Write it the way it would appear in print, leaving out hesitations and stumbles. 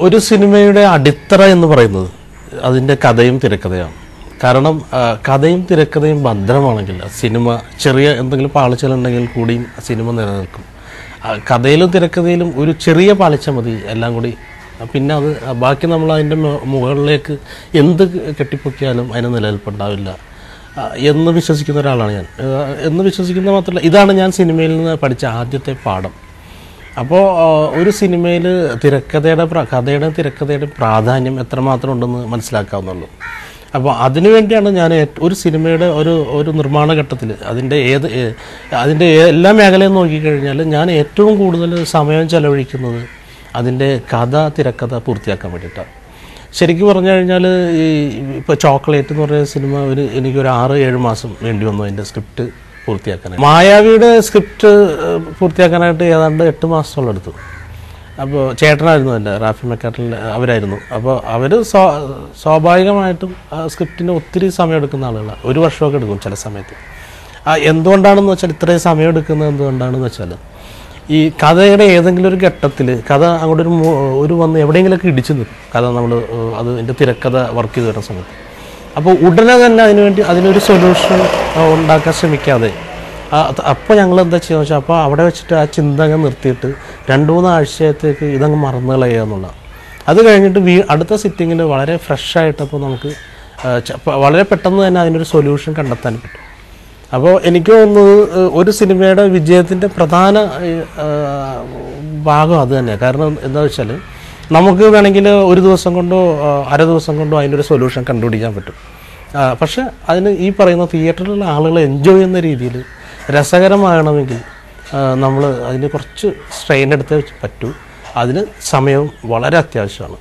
ഒരു സിനിമയുടെ അടിത്തറ എന്ന് പറയുന്നത് അതിൻ്റെ കഥയും തിരക്കഥയാണ്. കാരണം കഥയും തിരക്കഥയും ഭദ്രമാണെങ്കിൽ സിനിമ ചെറിയ എന്തെങ്കിലും പാളിച്ചലുണ്ടെങ്കിൽ കൂടിയും സിനിമ നിലനിൽക്കും. കഥയിലും തിരക്കഥയിലും ഒരു ചെറിയ പാളിച്ച മതി എല്ലാം കൂടി, പിന്നെ അത് ബാക്കി നമ്മൾ അതിൻ്റെ മുകളിലേക്ക് എന്ത് കെട്ടിപ്പൊക്കിയാലും അതിന് നിലനിൽപ്പുണ്ടാവില്ല എന്ന് വിശ്വസിക്കുന്ന ഒരാളാണ് ഞാൻ. എന്ന് വിശ്വസിക്കുന്ന മാത്രമല്ല, ഇതാണ് ഞാൻ സിനിമയിൽ നിന്ന് പഠിച്ച ആദ്യത്തെ പാഠം. അപ്പോൾ ഒരു സിനിമയിൽ കഥയുടെ തിരക്കഥയുടെ പ്രാധാന്യം എത്രമാത്രം ഉണ്ടെന്ന് മനസ്സിലാക്കാവുന്നുള്ളൂ. അപ്പോൾ അതിനുവേണ്ടിയാണ് ഞാൻ ഒരു സിനിമയുടെ ഒരു നിർമ്മാണ ഘട്ടത്തിൽ അതിൻ്റെ എല്ലാ മേഖലയും നോക്കിക്കഴിഞ്ഞാൽ ഞാൻ ഏറ്റവും കൂടുതൽ സമയം ചെലവഴിക്കുന്നത് അതിൻ്റെ തിരക്കഥ പൂർത്തിയാക്കാൻ വേണ്ടിയിട്ടാണ്. ശരിക്കും പറഞ്ഞു കഴിഞ്ഞാൽ ഇപ്പോൾ ചോക്ലേറ്റ് എന്ന് പറയുന്ന സിനിമ എനിക്കൊരു 6-7 മാസം വേണ്ടി വന്നു അതിൻ്റെ സ്ക്രിപ്റ്റ് പൂർത്തിയാക്കാനായി. മായാവിയുടെ സ്ക്രിപ്റ്റ് പൂർത്തിയാക്കാനായിട്ട് ഏതാണ്ട് 8 മാസത്തോളം എടുത്തു. അപ്പോൾ ചേട്ടനായിരുന്നു എൻ്റെ, റാഫി മെക്കാട്ടിൽ അവരായിരുന്നു. അപ്പോൾ അവർ സ്വാഭാവികമായിട്ടും സ്ക്രിപ്റ്റിന് ഒത്തിരി സമയം എടുക്കുന്ന ആളുകളാണ്. 1 വർഷമൊക്കെ എടുക്കും ചില സമയത്ത്. എന്തുകൊണ്ടാണെന്ന് വെച്ചാൽ ഇത്രയും സമയം എടുക്കുന്നത് എന്തുകൊണ്ടാണെന്ന് വെച്ചാൽ ഈ കഥയുടെ ഏതെങ്കിലും ഒരു ഘട്ടത്തിൽ കഥ അങ്ങോട്ട് ഒരു വന്ന് എവിടെയെങ്കിലുമൊക്കെ ഇടിച്ചു നിൽക്കും കഥ. നമ്മൾ അതിൻ്റെ തിരക്കഥ വർക്ക് ചെയ്ത് വരുന്ന സമയത്ത് അപ്പോൾ ഉടനെ തന്നെ അതിനൊരു സൊല്യൂഷൻ ഉണ്ടാക്കാൻ ശ്രമിക്കാതെ അപ്പോൾ ഞങ്ങൾ എന്താ ചെയ്യുക വെച്ചാൽ അപ്പോൾ അവിടെ വെച്ചിട്ട് ആ ചിന്ത അങ്ങ് നിർത്തിയിട്ട് 2-3 ആഴ്ചത്തേക്ക് ഇതങ്ങ് മറന്നു കളയുക എന്നുള്ളതാണ്. അത് കഴിഞ്ഞിട്ട് അടുത്ത സിറ്റിങ്ങിൽ വളരെ ഫ്രഷായിട്ടപ്പോൾ നമുക്ക് വളരെ പെട്ടെന്ന് തന്നെ അതിനൊരു സൊല്യൂഷൻ കണ്ടെത്താൻ പറ്റും. അപ്പോൾ എനിക്ക് തോന്നുന്നത് ഒരു സിനിമയുടെ വിജയത്തിൻ്റെ പ്രധാന ഭാഗം അത് തന്നെയാണ്. കാരണം എന്താ വെച്ചാൽ നമുക്ക് വേണമെങ്കിൽ ഒരു ദിവസം കൊണ്ടോ അര ദിവസം കൊണ്ടോ അതിനൊരു സൊല്യൂഷൻ കണ്ടുപിടിക്കാൻ പറ്റും. പക്ഷെ അതിന് ഈ പറയുന്ന തിയേറ്ററിലുള്ള ആളുകൾ എൻജോയ് ചെയ്യുന്ന രീതിയിൽ രസകരമാകണമെങ്കിൽ നമ്മൾ അതിന് കുറച്ച് സ്ട്രെയിൻ എടുത്തേ പറ്റൂ. അതിന് സമയവും വളരെ അത്യാവശ്യമാണ്.